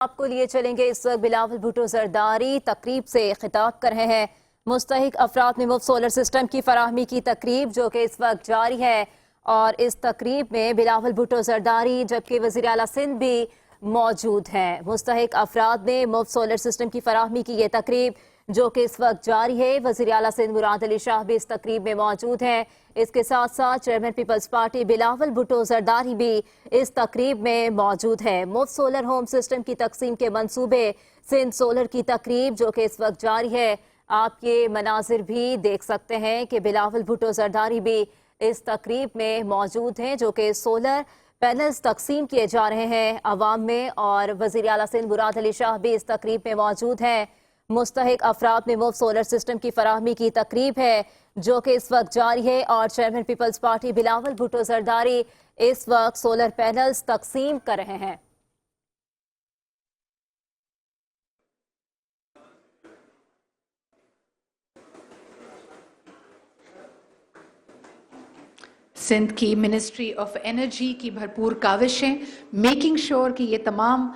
آپ کو لیے چلیں گے۔ اس وقت بلاول بھٹو زرداری تقریب سے خطاب کر رہے ہیں۔ مستحق افراد میں مفت سولر سسٹم کی فراہمی کی تقریب جو کہ اس وقت جاری ہے، اور اس تقریب میں بلاول بھٹو زرداری جبکہ وزیر اعلیٰ سندھ بھی موجود ہیں۔ مستحق افراد نے مفت سولر سسٹم کی فراہمی کی یہ تقریب جو کہ اس وقت جاری ہے۔ وزیر اعلیٰ سندھ مراد علی شاہ بھی اس تقریب میں موجود ہیں۔ اس کے ساتھ ساتھ chairman Peoples party Bilawal Bhutto Zardari بھی اس تقریب میں موجود ہے۔ مفت سولر ہوم سسٹم کی تقسیم کے منصوبے سندھ سولر کی تقریب جو کہ اس وقت جاری ہے۔ آپ یہ مناظر بھی دیکھ سکتے ہیں کہ بلاول بھٹو زرداری بھی اس تقریب میں موجود ہیں جو کہ سولر پینلز تقسیم کیے جا رہے ہیں عوام میں، اور وزیر اعلیٰ سندھ مراد علی شاہ بھی اس تقریب میں موجود ہیں۔ مستحق افراد میں مفت سولر سسٹم کی فراہمی کی تقریب ہے جو کہ اس وقت جاری ہے، اور chairman Peoples party Bilawal Bhutto Zardari اس وقت سولر پینلز تقسیم کر رہے ہیں۔ سندھ کی منسٹری آف انرجی کی بھرپور کاوشیں میکنگ شور کہ یہ تمام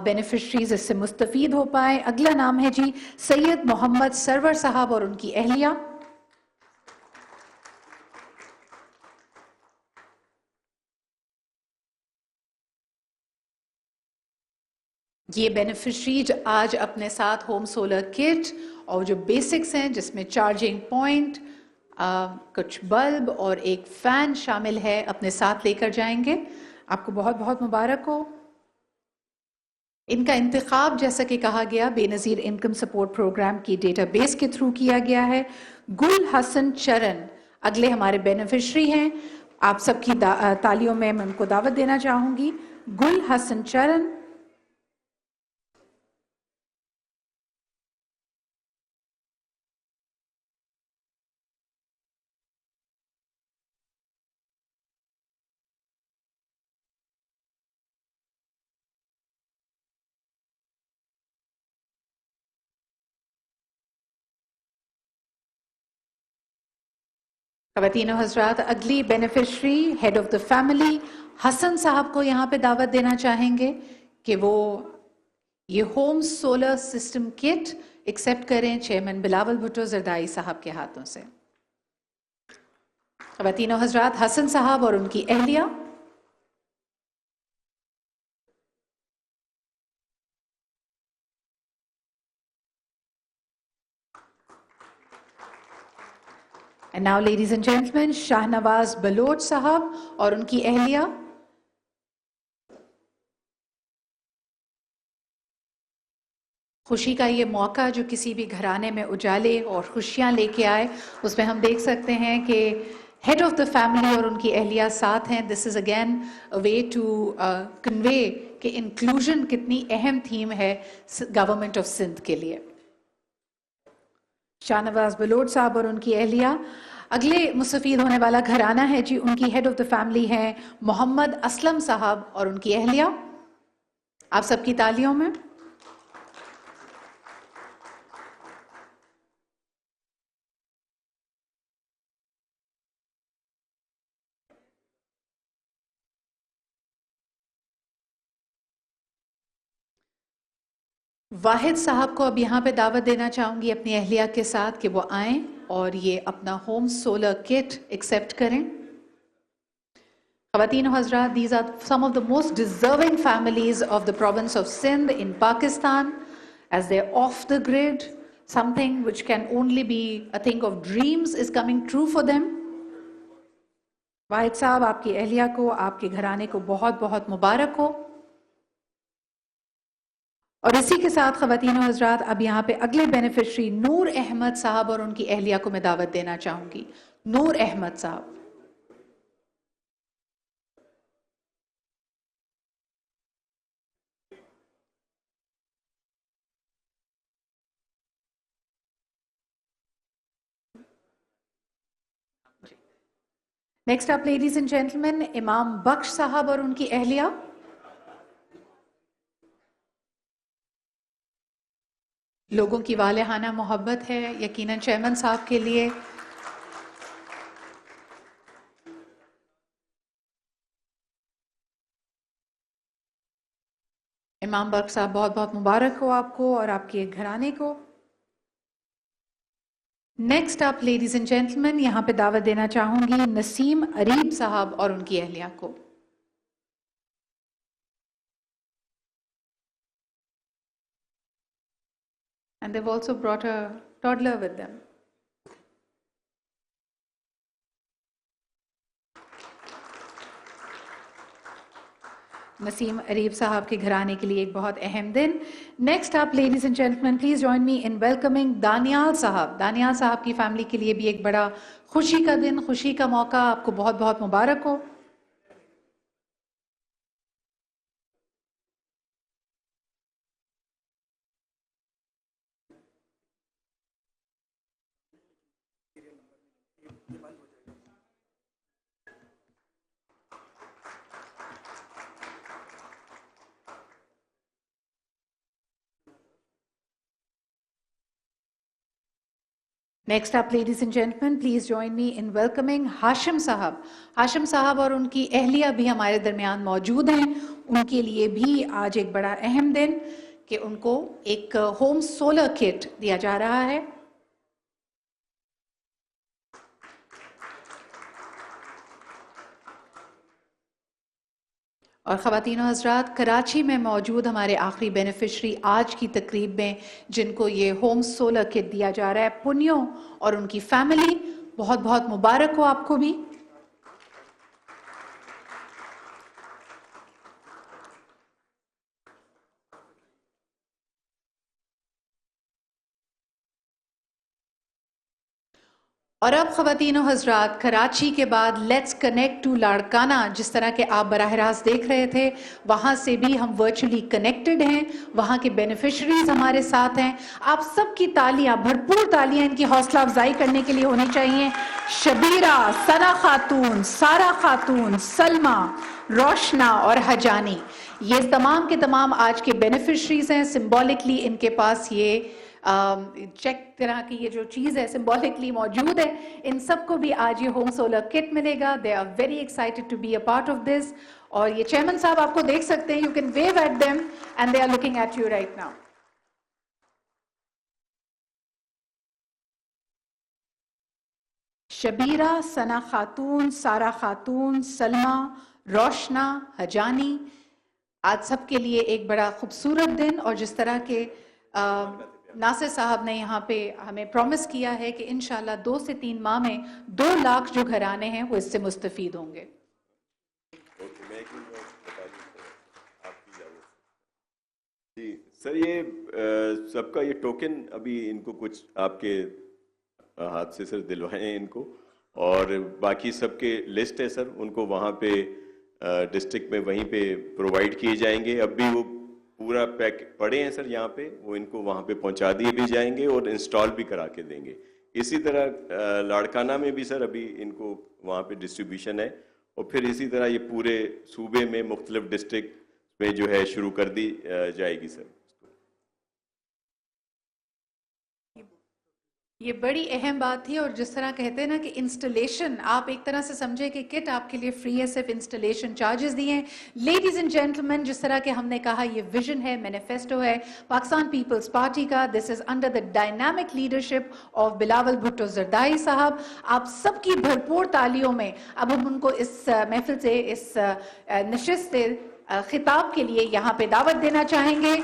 بینیفیشریز اس سے مستفید ہو پائیں۔ اگلا نام ہے جی سید محمد سرور صاحب اور ان کی اہلیہ۔ یہ بینیفیشری جو آج اپنے ساتھ ہوم سولر کٹ اور جو بیسکس ہیں جس میں چارجنگ پوائنٹ، کچھ بلب اور ایک فین شامل ہے، اپنے ساتھ لے کر جائیں گے۔ آپ کو بہت بہت مبارک ہو۔ ان کا انتخاب جیسا کہ کہا گیا بے نظیر انکم سپورٹ پروگرام کی ڈیٹا بیس کے تھرو کیا گیا ہے۔ گل حسن چرن اگلے ہمارے بینیفیشری ہیں۔ آپ سب کی تالیوں میں ان کو دعوت دینا چاہوں گی۔ گل حسن چرن، خواتین و حضرات، اگلی beneficiary head of the family Hassan sahib کو یہاں پہ دعوت دینا چاہیں گے کہ وہ یہ ہوم سولر سسٹم کٹ ایکسیپٹ کریں چیئرمین بلاول بھٹو زرداری صاحب کے ہاتھوں سے۔ خواتین و حضرات، حسن صاحب اور ان کی اہلیہ۔ And now, ladies and gentlemen, Shahnawaz Baloch صاحب اور ان کی اہلیہ۔ خوشی کا یہ موقع جو کسی بھی گھرانے میں اجالے اور خوشیاں لے کے آئے، اس میں ہم دیکھ سکتے ہیں کہ ہیڈ آف دا فیملی اور ان کی اہلیہ ساتھ ہیں۔ دس is again a way to convey کہ انکلوژن کتنی اہم تھیم ہے گورنمنٹ آف سندھ کے لیے۔ شاہنواز بلوچ صاحب اور ان کی اہلیہ۔ اگلے مستفید ہونے والا گھرانہ ہے جی، ان کی ہیڈ آف دا فیملی ہیں محمد اسلم صاحب اور ان کی اہلیہ۔ آپ سب کی تالیوں میں۔ واحد صاحب کو اب یہاں پہ دعوت دینا چاہوں گی اپنی اہلیہ کے ساتھ کہ وہ آئیں اور یہ اپنا ہوم سولر کٹ ایکسیپٹ کریں۔ خواتین و حضرات، these are some of the most deserving families of the province of Sindh in Pakistan, as they're off the grid. Something which can only be a thing of dreams is coming true for them. واحد صاحب، آپ کی اہلیہ کو، آپ کے گھرانے کو بہت بہت مبارک ہو۔ اور اسی کے ساتھ خواتین و حضرات، اب یہاں پہ اگلے بینیفیشری نور احمد صاحب اور ان کی اہلیہ کو میں دعوت دینا چاہوں گی۔ Noor Ahmed sahab. Next up ladies and gentlemen, Imam Bakhsh صاحب اور ان کی اہلیہ۔ لوگوں کی والہانہ محبت ہے یقیناً چیئرمین صاحب کے لیے۔ امام برق صاحب بہت بہت مبارک ہو آپ کو اور آپ کے گھرانے کو. نیکسٹ آپ لیڈیز اینڈ جینٹلمین یہاں پہ دعوت دینا چاہوں گی نسیم اریب صاحب اور ان کی اہلیہ کو. And they've also brought a toddler with them. نسیم اریب صاحب کے گھرانے کے لیے ایک بہت اہم دن. نیکسٹ آپ ladies and gentleman please join me in welcoming Danial sahab. Danial صاحب کی فیملی کے لیے بھی ایک بڑا خوشی کا دن، خوشی کا موقع. آپ کو بہت بہت مبارک ہو. نیکسٹ آپ ladies and gentleman please join me in welcoming Hashim sahib. Hashim صاحب اور ان کی اہلیہ بھی ہمارے درمیان موجود ہیں. ان کے لیے بھی آج ایک بڑا اہم دن کہ ان کو ایک ہوم سولر کٹ دیا جا رہا ہے. اور خواتین و حضرات، کراچی میں موجود ہمارے آخری بینیفیشری آج کی تقریب میں جن کو یہ ہوم سولر کٹ دیا جا رہا ہے، پنیو اور ان کی فیملی، بہت بہت مبارک ہو آپ کو بھی. اور اب خواتین و حضرات، کراچی کے بعد لیٹس کنیکٹ ٹو لاڑکانہ، جس طرح کہ آپ براہ راست دیکھ رہے تھے، وہاں سے بھی ہم ورچولی کنیکٹڈ ہیں. وہاں کے بینیفیشریز ہمارے ساتھ ہیں. آپ سب کی تالیاں، بھرپور تالیاں ان کی حوصلہ افزائی کرنے کے لیے ہونی چاہیے. شبیرہ، ثنا خاتون، سارہ خاتون، سلمہ، روشنا اور حجانی، یہ تمام کے تمام آج کے بینیفیشریز ہیں. سمبولکلی ان کے پاس یہ چیک طرح کی یہ جو چیز ہے سمبولکلی موجود ہے. ان سب کو بھی آج یہ ہوم سولر کٹ ملے گا. They are very excited to be a part of this. اور یہ چیئرمین صاحب آپ کو دیکھ سکتے ہیں. You can view at them and they are looking at you right now. Shabira, Sana خاتون، سارہ خاتون، سلمہ، روشنا، حجانی، آج سب کے لیے ایک بڑا خوبصورت دن. اور جس طرح کے ناصر صاحب نے یہاں پہ ہمیں پرومس کیا ہے کہ انشاءاللہ 2 سے 3 ماہ میں 2 لاکھ جو گھرانے ہیں وہ اس سے مستفید ہوں گے. جی سر، یہ سب کا یہ ٹوکن ابھی ان کو کچھ آپ کے ہاتھ سے سر دلوائیں ان کو، اور باقی سب کے لسٹ ہے سر، ان کو وہاں پہ ڈسٹرکٹ میں وہیں پہ پرووائڈ کیے جائیں گے. اب بھی وہ پورا پیک پڑے ہیں سر یہاں پہ، وہ ان کو وہاں پہ پہنچا دیے بھی جائیں گے اور انسٹال بھی کرا کے دیں گے. اسی طرح لاڑکانہ میں بھی سر ابھی ان کو وہاں پہ ڈسٹریبیوشن ہے، اور پھر اسی طرح یہ پورے صوبے میں مختلف ڈسٹرکٹ میں جو ہے شروع کر دی جائے گی سر. یہ بڑی اہم بات تھی. اور جس طرح کہتے ہیں نا کہ انسٹالیشن، آپ ایک طرح سے سمجھے کہ کٹ آپ کے لیے فری ہے، صرف انسٹالیشن چارجز دیے ہیں. لیڈیز اینڈ جینٹلمین، جس طرح کہ ہم نے کہا یہ ویژن ہے، مینیفیسٹو ہے پاکستان پیپلز پارٹی کا. This is under the dynamic leadership of Bilawal Bhutto Zardari sahib. آپ سب کی بھرپور تالیوں میں اب ہم ان کو اس محفل سے، اس نشست سے خطاب کے لیے یہاں پہ دعوت دینا چاہیں گے.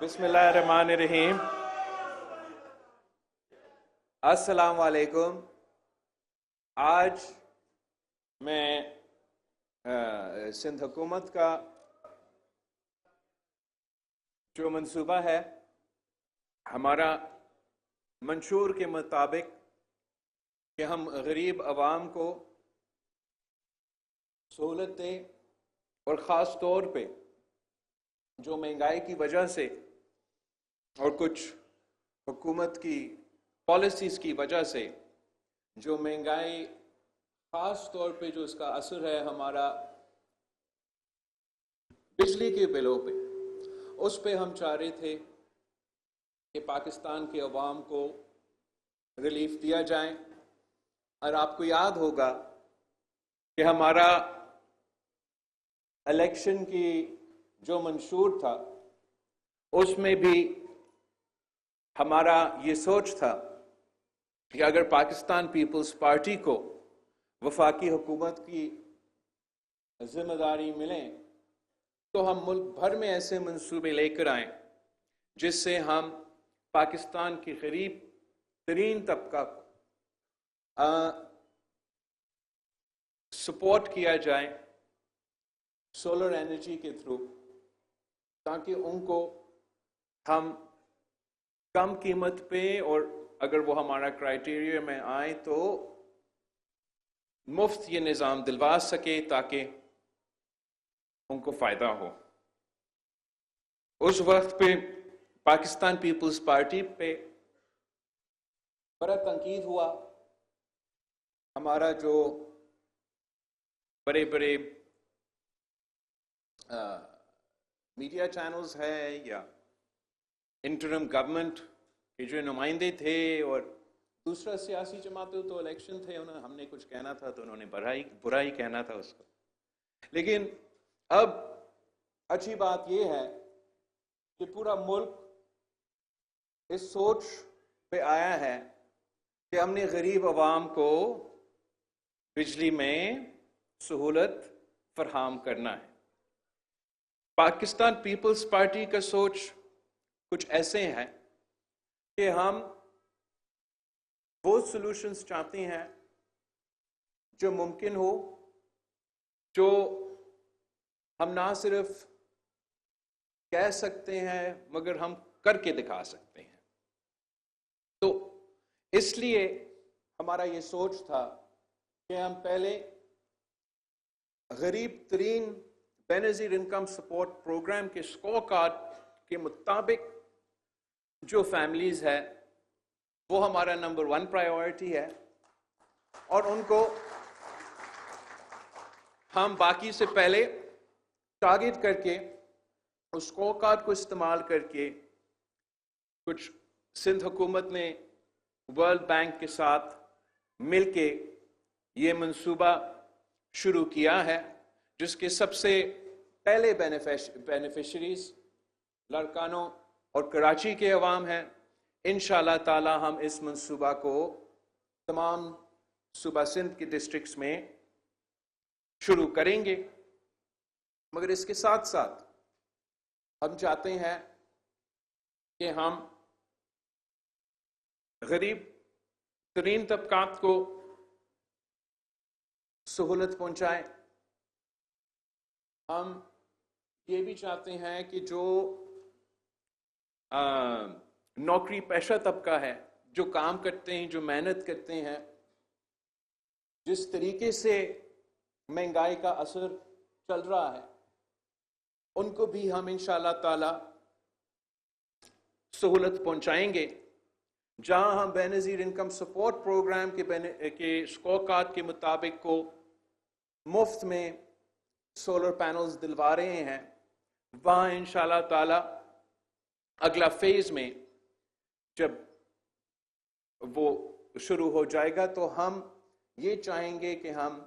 بسم اللہ الرحمن الرحیم. السلام علیکم. آج میں سندھ حکومت کا جو منصوبہ ہے، ہمارا منشور کے مطابق کہ ہم غریب عوام کو سہولت دیں، اور خاص طور پہ جو مہنگائی کی وجہ سے اور کچھ حکومت کی پالیسیز کی وجہ سے جو مہنگائی خاص طور پہ جو اس کا اثر ہے ہمارا بجلی کے بلوں پہ، اس پہ ہم چاہ رہے تھے کہ پاکستان کے عوام کو ریلیف دیا جائے. اور آپ کو یاد ہوگا کہ ہمارا الیکشن کی جو منشور تھا اس میں بھی ہمارا یہ سوچ تھا کہ اگر پاکستان پیپلز پارٹی کو وفاقی حکومت کی ذمہ داری ملے تو ہم ملک بھر میں ایسے منصوبے لے کر آئیں جس سے ہم پاکستان کے غریب ترین طبقہ کو سپورٹ کیا جائے سولر انرجی کے تھرو، تاکہ ان کو ہم کم قیمت پہ، اور اگر وہ ہمارا کرائیٹیریا میں آئے تو مفت یہ نظام دلوا سکے تاکہ ان کو فائدہ ہو. اس وقت پہ پاکستان پیپلز پارٹی پہ بڑا تنقید ہوا. ہمارا جو بڑے بڑے میڈیا چینلز ہے یا انٹرم گورنمنٹ کے جو نمائندے تھے اور دوسرا سیاسی جماعتوں، تو الیکشن تھے، ہم نے کچھ کہنا تھا تو انہوں نے برا ہی کہنا تھا اس کو. لیکن اب اچھی بات یہ ہے کہ پورا ملک اس سوچ پہ آیا ہے کہ ہم نے غریب عوام کو بجلی میں سہولت فراہم کرنا ہے. پاکستان پیپلز پارٹی کا سوچ کچھ ایسے ہیں کہ ہم وہ سولوشنز چاہتے ہیں جو ممکن ہو، جو ہم نہ صرف کہہ سکتے ہیں مگر ہم کر کے دکھا سکتے ہیں. تو اس لیے ہمارا یہ سوچ تھا کہ ہم پہلے غریب ترین بے نظیر انکم سپورٹ پروگرام کے اسکور کارڈ کے مطابق جو فیملیز ہے وہ ہمارا نمبر 1 پرائیورٹی ہے، اور ان کو ہم باقی سے پہلے ٹارگٹ کر کے اس اسکور کارڈ کو استعمال کر کے کچھ سندھ حکومت نے ورلڈ بینک کے ساتھ مل کے یہ منصوبہ شروع کیا ہے، جس کے سب سے پہلے بینیفیشریز لاڑکانوں اور کراچی کے عوام ہیں. انشاءاللہ تعالی ہم اس منصوبہ کو تمام صوبہ سندھ کے ڈسٹرکٹس میں شروع کریں گے. مگر اس کے ساتھ ساتھ ہم چاہتے ہیں کہ ہم غریب ترین طبقات کو سہولت پہنچائیں. ہم یہ بھی چاہتے ہیں کہ جو نوکری پیشہ طبقہ ہے، جو کام کرتے ہیں، جو محنت کرتے ہیں، جس طریقے سے مہنگائی کا اثر چل رہا ہے، ان کو بھی ہم انشاءاللہ تعالی سہولت پہنچائیں گے. جہاں ہم بے نظیر انکم سپورٹ پروگرام کے اسکور کارڈ کے مطابق کو مفت میں سولر پینلز دلوا رہے ہیں، وہاں انشاءاللہ تعالی اگلا فیز میں جب وہ شروع ہو جائے گا تو ہم یہ چاہیں گے کہ ہم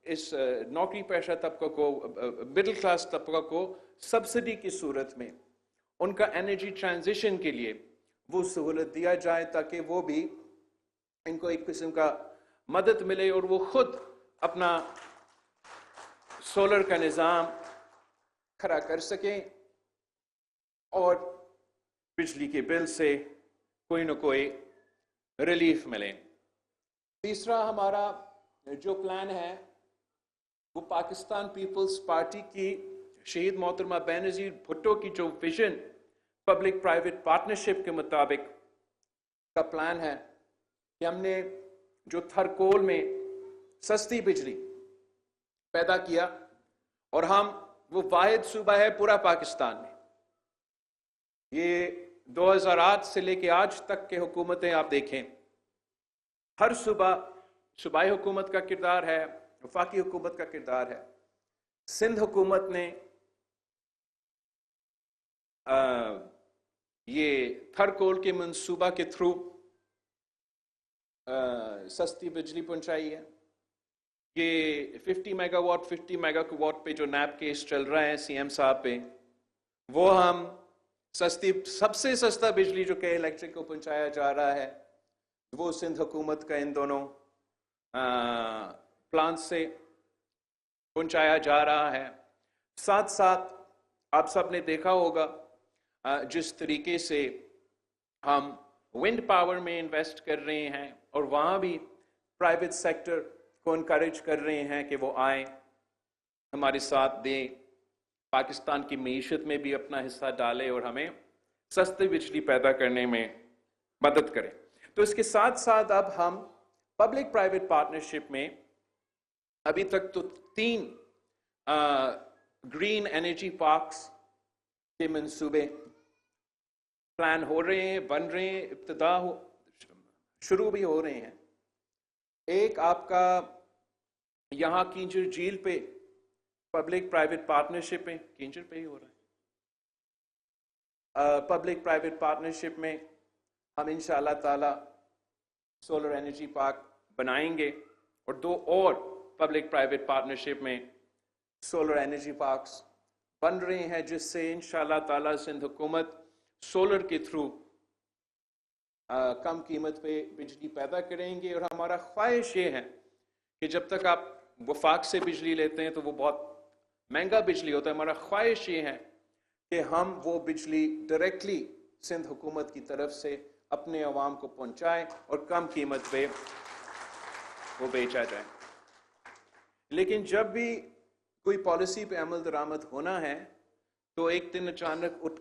اس نوکری پیشہ طبقہ کو، مڈل کلاس طبقہ کو سبسڈی کی صورت میں ان کا انرجی ٹرانزیشن کے لیے وہ سہولت دیا جائے، تاکہ وہ بھی ان کو ایک قسم کا مدد ملے اور وہ خود اپنا سولر کا نظام کھڑا کر سکیں اور بجلی کے بل سے کوئی نہ کوئی ریلیف ملے. تیسرا ہمارا جو پلان ہے وہ پاکستان پیپلز پارٹی کی شہید محترمہ بے نظیر بھٹو کی جو ویژن پبلک پرائیویٹ پارٹنرشپ کے مطابق کا پلان ہے کہ ہم نے جو تھرکول میں سستی بجلی پیدا کیا اور ہم وہ واحد صوبہ ہے پورا پاکستان میں. یہ 2008 سے لے کے آج تک کے حکومتیں آپ دیکھیں, ہر صوبائی حکومت کا کردار ہے, وفاقی حکومت کا کردار ہے. سندھ حکومت نے یہ تھر کول کے منصوبہ کے تھرو سستی بجلی پہنچائی ہے. یہ 50 میگا واٹ 50 میگا واٹ پہ جو نیب کیس چل رہا ہے سی ایم صاحب پہ, وہ ہم سب سے سستا بجلی جو کہ الیکٹرک کو پہنچایا جا رہا ہے وہ سندھ حکومت کا ان دونوں پلانٹ سے پہنچایا جا رہا ہے. ساتھ ساتھ آپ سب نے دیکھا ہوگا جس طریقے سے ہم ونڈ پاور میں انویسٹ کر رہے ہیں, اور وہاں بھی پرائیویٹ سیکٹر کو انکریج کر رہے ہیں کہ وہ آئیں ہمارے ساتھ دیں, پاکستان کی معیشت میں بھی اپنا حصہ ڈالیں اور ہمیں سستی بجلی پیدا کرنے میں مدد کریں. تو اس کے ساتھ ساتھ اب ہم پبلک پرائیویٹ پارٹنرشپ میں ابھی تک تو 3 گرین انرجی پارکس کے منصوبے پلان ہو رہے ہیں, بن رہے ہیں, شروع بھی ہو رہے ہیں. ایک آپ کا یہاں کینچر جھیل پہ پبلک پرائیویٹ پارٹنرشپ میں, کینچر پہ ہی ہو رہا ہے, پبلک پرائیویٹ پارٹنرشپ میں ہم انشاءاللہ تعالی سولر انرجی پارک بنائیں گے, اور 2 اور پبلک پرائیویٹ پارٹنرشپ میں سولر انرجی پارکس بن رہے ہیں, جس سے انشاءاللہ تعالی سندھ حکومت سولر کے تھرو کم قیمت پہ بجلی پیدا کریں گے. اور ہمارا خواہش یہ ہے کہ جب تک آپ وفاق سے بجلی لیتے ہیں تو وہ بہت مہنگا بجلی ہوتا ہے, ہمارا خواہش یہ ہے کہ ہم وہ بجلی ڈائریکٹلی سندھ حکومت کی طرف سے اپنے عوام کو پہنچائیں اور کم قیمت پہ وہ بیچا جائے. لیکن جب بھی کوئی پالیسی پہ عمل درآمد ہونا ہے تو ایک دن اچانک اٹھ